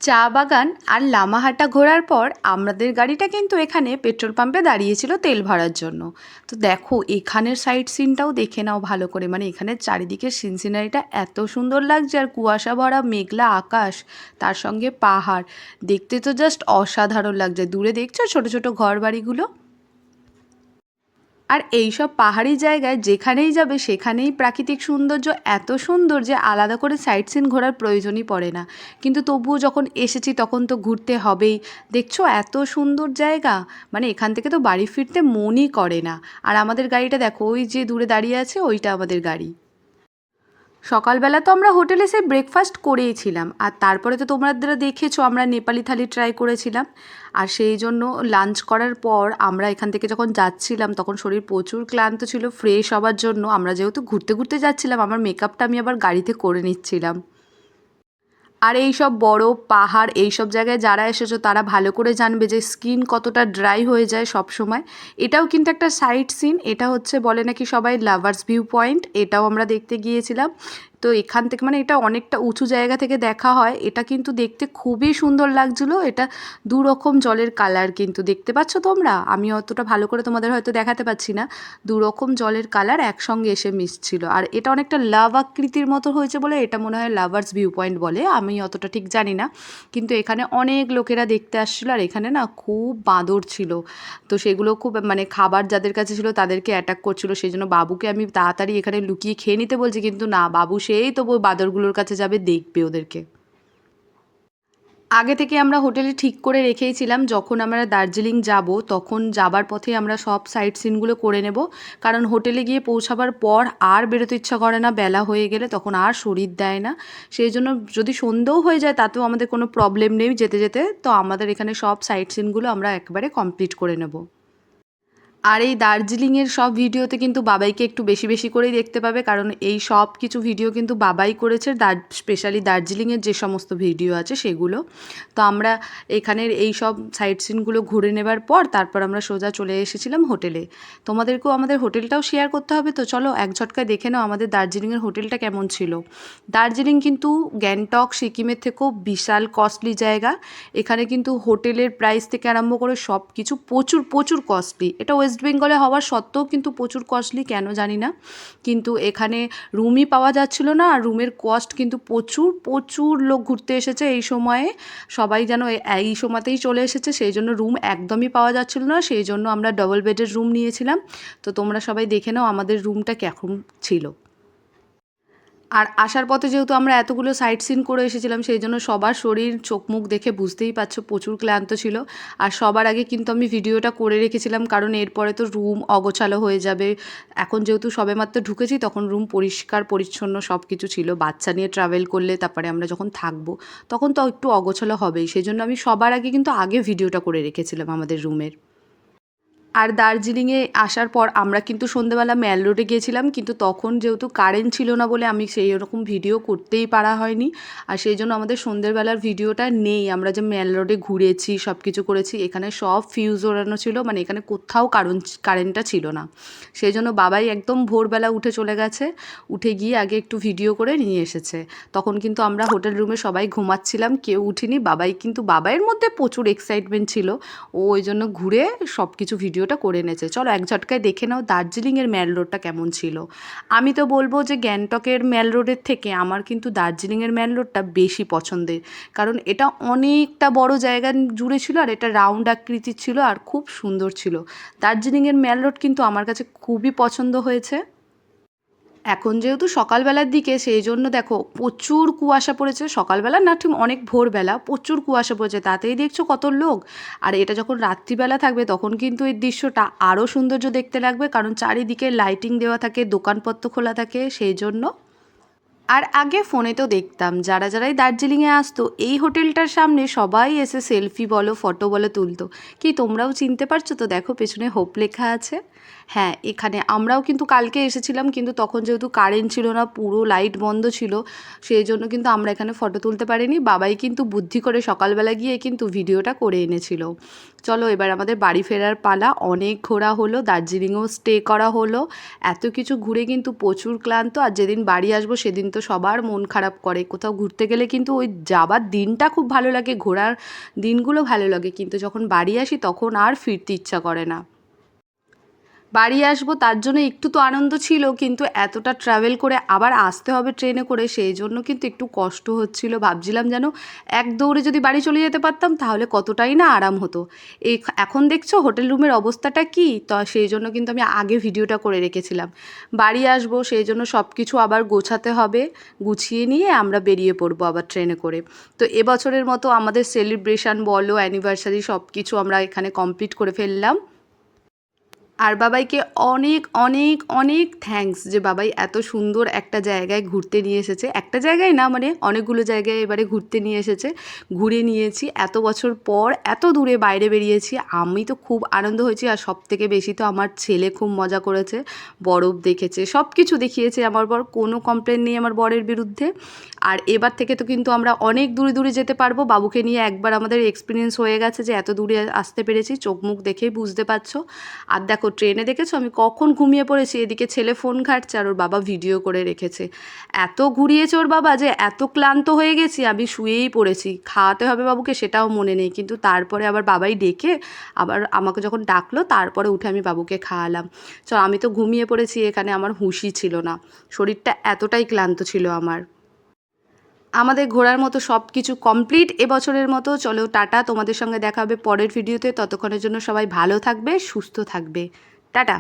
চা বাগান আর লামাহাটা ঘোরার পর আমাদের গাড়িটা কিন্তু এখানে পেট্রোল পাম্পে দাঁড়িয়েছিল তেল ভরার জন্য। তো দেখো এখানের সাইট সিনটাও দেখে নাও ভালো করে, মানে এখানের চারিদিকের সিনারিটা এত সুন্দর লাগছে, আর কুয়াশা ভরা মেঘলা আকাশ, তার সঙ্গে পাহাড়, দেখতে তো জাস্ট অসাধারণ লাগছে। দূরে দেখছো ছোট ছোট ঘর বাড়িগুলো। আর এই সব পাহাড়ি জায়গায় যেখানেই যাবে সেখানেই প্রাকৃতিক সৌন্দর্য এত সুন্দর যে আলাদা করে সাইট সিন ঘোরার প্রয়োজনই পড়ে না। কিন্তু তবুও যখন এসেছি তখন তো ঘুরতে হবেই। দেখছো এত সুন্দর জায়গা, মানে এখান থেকে তো বাড়ি ফিরতে মনই করে না। আর আমাদের গাড়িটা দেখো, ওই যে দূরে দাঁড়িয়ে আছে ওইটা আমাদের গাড়ি। সকালবেলা তো আমরা হোটেলে এসে ব্রেকফাস্ট করেইছিলাম, আর তারপরে তো তোমরা দেখেছো আমরা নেপালি থালি ট্রাই করেছিলাম। আর সেই জন্য লাঞ্চ করার পর আমরা এখান থেকে যখন যাচ্ছিলাম তখন শরীর প্রচুর ক্লান্ত ছিল। ফ্রেশ হওয়ার জন্য আমরা যেহেতু ঘুরতে ঘুরতে যাচ্ছিলাম, আমার মেকআপটা আমি আবার গাড়িতে করে নিচ্ছিলাম। আর এই সব বরফ পাহাড় এই সব জায়গায় যারা এসেছো তারা ভালো করে জানবে যে স্কিন কতটা ড্রাই হয়ে যায় সব সময়। এটাও কিন্তু একটা সাইট সিন, এটা হচ্ছে বলে নাকি সবাই লাভার্স ভিউ পয়েন্ট, এটাও আমরা দেখতে গিয়েছিলাম। তো এখান থেকে মানে এটা অনেকটা উঁচু জায়গা থেকে দেখা হয়, এটা কিন্তু দেখতে খুবই সুন্দর লাগছিলো। এটা দু রকম জলের কালার কিন্তু দেখতে পাচ্ছ তোমরা, আমি অতটা ভালো করে তোমাদের হয়তো দেখাতে পাচ্ছি না। দু রকম জলের কালার একসঙ্গে এসে মিশছিল, আর এটা অনেকটা লাভ আকৃতির মতো হয়েছে বলে এটা মনে হয় লাভার্স ভিউ পয়েন্ট বলে, আমি অতটা ঠিক জানি না। কিন্তু এখানে অনেক লোকেরা দেখতে আসছিলো, আর এখানে না খুব বাঁদর ছিল। তো সেগুলো খুব মানে খাবার যাদের কাছে ছিল তাদেরকে অ্যাটাক করছিল, সেই জন্য বাবুকে আমি তাড়াতাড়ি এখানে লুকিয়ে খেয়ে নিতে বলছি, কিন্তু না, বাবু সেই তো ওই বাঁদরগুলোর কাছে যাবে, দেখবে ওদেরকে। আগে থেকে আমরা হোটেলে ঠিক করে রেখেইছিলাম যখন আমরা দার্জিলিং যাব তখন যাবার পথে আমরা সব সাইট সিনগুলো করে নেব। কারণ হোটেলে গিয়ে পৌঁছাবার পর আর বেরোতে ইচ্ছা করে না, বেলা হয়ে গেলে তখন আর শরীর দেয় না। সেই জন্য যদি সন্ধেও হয়ে যায় তাতেও আমাদের কোনো প্রবলেম নেই যেতে যেতে, তো আমাদের এখানে সব সাইট সিনগুলো আমরা একবারে কমপ্লিট করে নেব। আর এই দার্জিলিংয়ের সব ভিডিওতে কিন্তু বাবাইকে একটু বেশি বেশি করেই দেখতে পাবে, কারণ এই সব কিছু ভিডিও কিন্তু বাবাই করেছে, স্পেশালি দার্জিলিংয়ের যে সমস্ত ভিডিও আছে সেগুলো। তো আমরা এখানের এই সব সাইট সিনগুলো ঘুরে নেবার পর তারপর আমরা সোজা চলে এসেছিলাম হোটেলে। তোমাদেরকেও আমাদের হোটেলটাও শেয়ার করতে হবে, তো চলো এক ঝটকায় দেখে নাও আমাদের দার্জিলিংয়ের হোটেলটা কেমন ছিল। দার্জিলিং কিন্তু গ্যাংটক সিকিমের থেকেও বিশাল কস্টলি জায়গা। এখানে কিন্তু হোটেলের প্রাইস থেকে আরম্ভ করে সব কিছু প্রচুর প্রচুর কস্টলি। এটা ওয়েস্ট বেঙ্গলে হওয়ার সত্ত্বেও কিন্তু প্রচুর কস্টলি, কেন জানি না। কিন্তু এখানে রুমই পাওয়া যাচ্ছিল না, আর রুমের কস্ট কিন্তু প্রচুর প্রচুর লোক ঘুরতে এসেছে এই সময়ে, সবাই যেন এই সময়তেই চলে এসেছে, সেই জন্য রুম একদমই পাওয়া যাচ্ছিল না। সেই জন্য আমরা ডবল বেডের রুম নিয়েছিলাম। তো তোমরা সবাই দেখে নাও আমাদের রুমটা কেমন ছিল। আর আসার পথে যেহেতু আমরা এতগুলো সাইট সিন করে এসেছিলাম সেই জন্য সবার শরীর চোখ মুখ দেখে বুঝতেই পারছো প্রচুর ক্লান্ত ছিল। আর সবার আগে কিন্তু আমি ভিডিওটা করে রেখেছিলাম, কারণ এরপরে তো রুম অগোছালো হয়ে যাবে। এখন যেহেতু সবেমাত্র ঢুকেছি তখন রুম পরিষ্কার পরিচ্ছন্ন সব কিছু ছিল। বাচ্চা নিয়ে ট্রাভেল করলে তারপরে আমরা যখন থাকবো তখন তো একটু অগোছালো হবেই, সেই জন্য আমি সবার আগে কিন্তু আগে ভিডিওটা করে রেখেছিলাম আমাদের রুমের। আর দার্জিলিংয়ে আসার পর আমরা কিন্তু সন্ধ্যেবেলা ম্যাল রোডে গিয়েছিলাম, কিন্তু তখন যেহেতু কারেন্ট ছিল না বলে আমি সেই রকম ভিডিও করতেই পারা হয়নি। আর সেই জন্য আমাদের সন্ধ্যেবেলার ভিডিওটা নেই। আমরা যে ম্যাল রোডে ঘুরেছি সব কিছু করেছি, এখানে সব ফিউজ ওড়ানো ছিল, মানে এখানে কোথাও কারেন্টটা ছিল না। সেই জন্য বাবাই একদম ভোরবেলা উঠে চলে গেছে, উঠে গিয়ে আগে একটু ভিডিও করে নিয়ে এসেছে। তখন কিন্তু আমরা হোটেল রুমে সবাই ঘুমাচ্ছিলাম, কেউ উঠিনি। বাবাই কিন্তু বাবাইয়ের মধ্যে প্রচুর এক্সাইটমেন্ট ছিল, ও ওই জন্য ঘুরে সব কিছু ভিডিওটা করে এনেছে। চলো এক ঝটকায় দেখে নাও দার্জিলিংয়ের ম্যাল রোডটা কেমন ছিল। আমি তো বলবো যে গ্যাংটকের ম্যাল রোডের থেকে আমার কিন্তু দার্জিলিংয়ের ম্যাল রোডটা বেশি পছন্দের, কারণ এটা অনেকটা বড় জায়গা জুড়ে ছিল, আর এটা রাউন্ড আকৃতির ছিল আর খুব সুন্দর ছিল। দার্জিলিংয়ের ম্যাল রোড কিন্তু আমার কাছে খুবই পছন্দ হয়েছে। এখন যেহেতু সকালবেলার দিকে সেই জন্য দেখো প্রচুর কুয়াশা পড়েছে, সকালবেলা না ঠিক অনেক ভোরবেলা প্রচুর কুয়াশা পড়েছে, তাতেই দেখছো কত লোক। আর এটা যখন রাত্রিবেলা থাকবে তখন কিন্তু এই দৃশ্যটা আরও সৌন্দর্য দেখতে লাগবে, কারণ চারিদিকে লাইটিং দেওয়া থাকে, দোকানপত্র খোলা থাকে সেই জন্য। আর আগে ফোনে তো দেখতাম যারা যারাই দার্জিলিংয়ে আসতো এই হোটেলটার সামনে সবাই এসে সেলফি বলো ফটো বলো তুলতো। কি তোমরাও চিনতে পারছো তো? দেখো পেছনে হোপ লেখা আছে। হ্যাঁ, এখানে আমরাও কিন্তু কালকে এসেছিলাম, কিন্তু তখন যেহেতু কারেন্ট ছিল না, পুরো লাইট বন্ধ ছিল, সেই জন্য কিন্তু আমরা এখানে ফটো তুলতে পারিনি। বাবাই কিন্তু বুদ্ধি করে সকালবেলা গিয়ে কিন্তু ভিডিওটা করে এনেছিল। চলো এবার আমাদের বাড়ি ফেরার পালা। অনেক ঘোরা হলো, দার্জিলিংয়েও স্টে করা হলো। এত কিছু ঘুরে কিন্তু প্রচুর ক্লান্ত, আর যেদিন বাড়ি আসবো সেদিন তো সবার মন খারাপ করে। কোথাও ঘুরতে গেলে কিন্তু ওই যাবার দিনটা খুব ভালো লাগে, ঘোরার দিনগুলো ভালো লাগে, কিন্তু যখন বাড়ি আসি তখন আর ফিরতে ইচ্ছা করে না। বাড়ি আসবো তার জন্য একটু তো আনন্দ ছিল, কিন্তু এতটা ট্রাভেল করে আবার আসতে হবে ট্রেনে করে, সেই জন্য কিন্তু একটু কষ্ট হচ্ছিল। ভাবছিলাম যেন এক দৌড়ে যদি বাড়ি চলে যেতে পারতাম তাহলে কতটাই না আরাম হতো। এই এখন দেখছো হোটেল রুমের অবস্থাটা কী, তো সেই জন্য কিন্তু আমি আগে ভিডিওটা করে রেখেছিলাম। বাড়ি আসবো সেই জন্য সব কিছু আবার গোছাতে হবে, গুছিয়ে নিয়ে আমরা বেরিয়ে পড়বো আবার ট্রেনে করে। তো এবছরের মতো আমাদের সেলিব্রেশন বলো, অ্যানিভার্সারি, সব কিছু আমরা এখানে কমপ্লিট করে ফেললাম। আর বাবাইকে অনেক অনেক অনেক থ্যাঙ্কস যে বাবাই এত সুন্দর একটা জায়গায় ঘুরতে নিয়ে এসেছে। একটা জায়গায় না, মানে অনেকগুলো জায়গায় এবারে ঘুরতে নিয়ে এসেছে। ঘুরে নিয়েছি, এত বছর পর এত দূরে বাইরে বেরিয়েছি, আমি তো খুব আনন্দ হয়েছি। আর সবথেকে বেশি তো আমার ছেলে খুব মজা করেছে, বরফ দেখেছে, সব কিছু দেখিয়েছে আমার বর, কোনো কমপ্লেন নেই আমার বরের বিরুদ্ধে। আর এবার থেকে তো কিন্তু আমরা অনেক দূরে দূরে যেতে পারবো। বাবুকে নিয়ে একবার আমাদের এক্সপিরিয়েন্স হয়ে গেছে যে এত দূরে আসতে পেরেছি, চোখ মুখ দেখেই বুঝতে পারছো। আর দেখো ট্রেনে দেখেছো আমি কখন ঘুমিয়ে পড়েছি, এদিকে ছেলে ফোন ঘাঁটছে আর ওর বাবা ভিডিও করে রেখেছে। এত ঘুরিয়েছে ওর বাবা যে এত ক্লান্ত হয়ে গেছি, আমি শুয়েই পড়েছি। খাওয়াতে হবে বাবুকে সেটাও মনে নেই, কিন্তু তারপরে আবার বাবাই ডেকে আবার আমাকে যখন ডাকলো তারপরে উঠে আমি বাবুকে খাওয়ালাম। আমি তো ঘুমিয়ে পড়েছি, এখানে আমার হুঁশই ছিল না, শরীরটা এতটাই ক্লান্ত ছিল আমার। আমাদের ঘোরার মতো সব কিছু কমপ্লিট এবছরের মতো। চলো টাটা, তোমাদের সঙ্গে দেখা হবে পরের ভিডিওতে। ততক্ষণের জন্য সবাই ভালো থাকবে, সুস্থ থাকবে। টাটা।